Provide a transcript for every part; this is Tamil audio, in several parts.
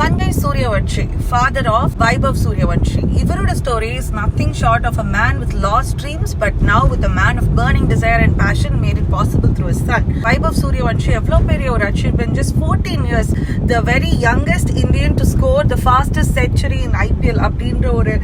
Sanjay Suryavanshi, father of Vaibhav Suryavanshi. இவரோட story is nothing short of a man with lost dreams, but now with a man of burning desire and passion made it possible through his son. Vaibhav Suryavanshi எவ்வளோ பெரிய ஒரு achievement, just 14 years, the very youngest Indian to score the fastest century in IPL அப்படின்ற ஒரு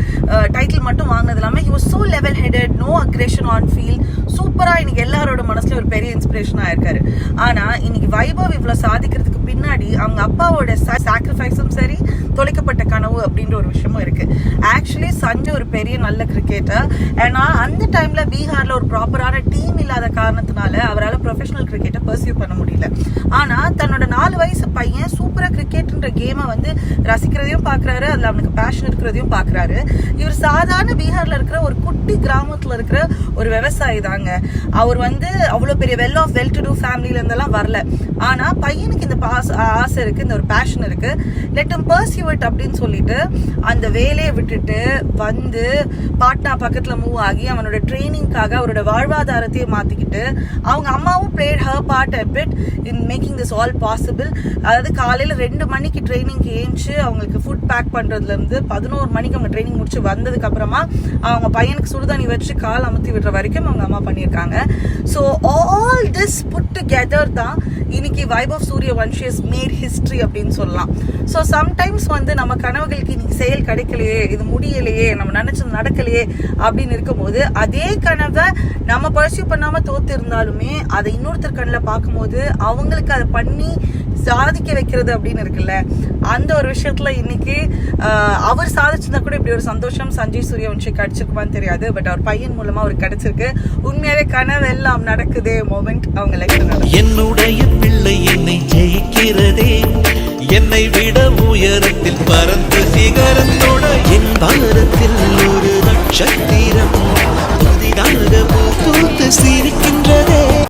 டைட்டில் மட்டும் வாங்கினது இல்லாமல் he was so level headed, no aggression on field, சூப்பராக இன்னைக்கு எல்லாரோட மனசுல ஒரு பெரிய இன்ஸ்பிரேஷனாக இருக்காரு. ஆனால் இன்னைக்கு வைபவ் இவ்வளோ சாதிக்கிறதுக்கு பின்னாடி அவங்க அப்பாவோட சாக்ரிஃபைஸும் சரி, தொலைக்கப்பட்ட கனவு அப்படின்ற ஒரு விஷயமும் இருக்கு. ஆக்சுவலி சஞ்சய் ஒரு பெரிய நல்ல கிரிக்கெட்டர். ஏன்னா அந்த டைம்ல பீகார்ல ஒரு ப்ராப்பரான டீம் இல்லாத காரணத்தினால அவரால் ப்ரொஃபஷனல் கிரிக்கெட்டை பர்சியூ பண்ண முடியல. ஆனா தன்னோட 4 வயசு பையன் சூப்பரா கிரிக்கெட்ன்ற கேமை வந்து ரசிக்கிறதையும் பாக்குறாரு, அதுல அவனுக்கு பேஷன் இருக்கிறதையும் பாக்குறாரு. இவர் சாதாரண பீகார்ல இருக்கிற ஒரு குட்டி கிராமத்துல இருக்கிற ஒரு விவசாயி தாங்க. அவர் வந்து அவ்வளவு பெரிய வெல் டு டூ ஃபேமிலில இருந்தெல்லாம் வரல. ஆனா பையனுக்கு இந்த ஆசை இருக்கு, இந்த ஒரு பேஷன் இருக்கு, லெட் ஹிம் பர்சியூ இட் அப்படின்னு சொல்லிட்டு அந்த வேலையை விட்டுட்டு வந்து பாட்னா பக்கத்துல மூவ் ஆகி அவனோட ட்ரைனிங்காக அவரோட வாழ்வாதாரத்தையே மாத்திக்கிட்டு அவங்க அம்மாவும் played her part a bit in making this all possible. அதாவது காலையில 2 மணிக்கு ட்ரைனிங்க்கு ஏஞ்சி அவங்களுக்கு ஃபுட் பேக் பண்றதுல இருந்து 11 மணிக்கு அவங்க ட்ரைனிங் முடிச்சு வந்ததுக்கு அப்புறமா அவங்க பையனுக்கு சுடுதண்ணி வச்சு கால் அமுத்தி விடுற வரைக்கும் அவங்க அம்மா பண்ணியிருக்காங்க. So all this put together தான் இன்னைக்கு Vaibhav Suryavanshi has made history அப்படின்னு சொல்லலாம். ஸோ சம்டைம்ஸ் வந்து நம்ம கனவுகளுக்கு இன்னைக்கு செயல் கிடைக்கலையே, இது முடியலையே, நம்ம நினைச்சது நடக்கலையே அப்படின்னு இருக்கும்போது அதே கனவை நம்ம பர்சியூ பண்ணாம தோத்து இருந்தாலுமே அதை இன்னொருத்தர் கண்ணில் பார்க்கும்போது அவங்களுக்கு அதை பண்ணி சாதிக்க வைக்கிறது அப்படின்னு இருக்குல்ல, அந்த ஒரு விஷயத்துல இன்னைக்கு அவர் சாதிச்சிருந்தா கூட இப்படி ஒரு சந்தோஷம் சஞ்சய் சூரியவன்ஷி கிடைச்சிருக்குமான்னு தெரியாது. பட் அவர் பையன் மூலமா அவருக்கு கிடைச்சிருக்கு. உண்மையாவே கனவு எல்லாம் நடக்குதே மொமெண்ட் அவங்க லைஃப்ல. என்னுடைய பிள்ளை என்னை ஜெயிக்கிறதே, என்னை விட உயரத்தில் பறந்து சிகரத்தோட என் பாரத்தில் ஒரு நட்சத்திரம் புதிதாக பூத்து சிரிக்க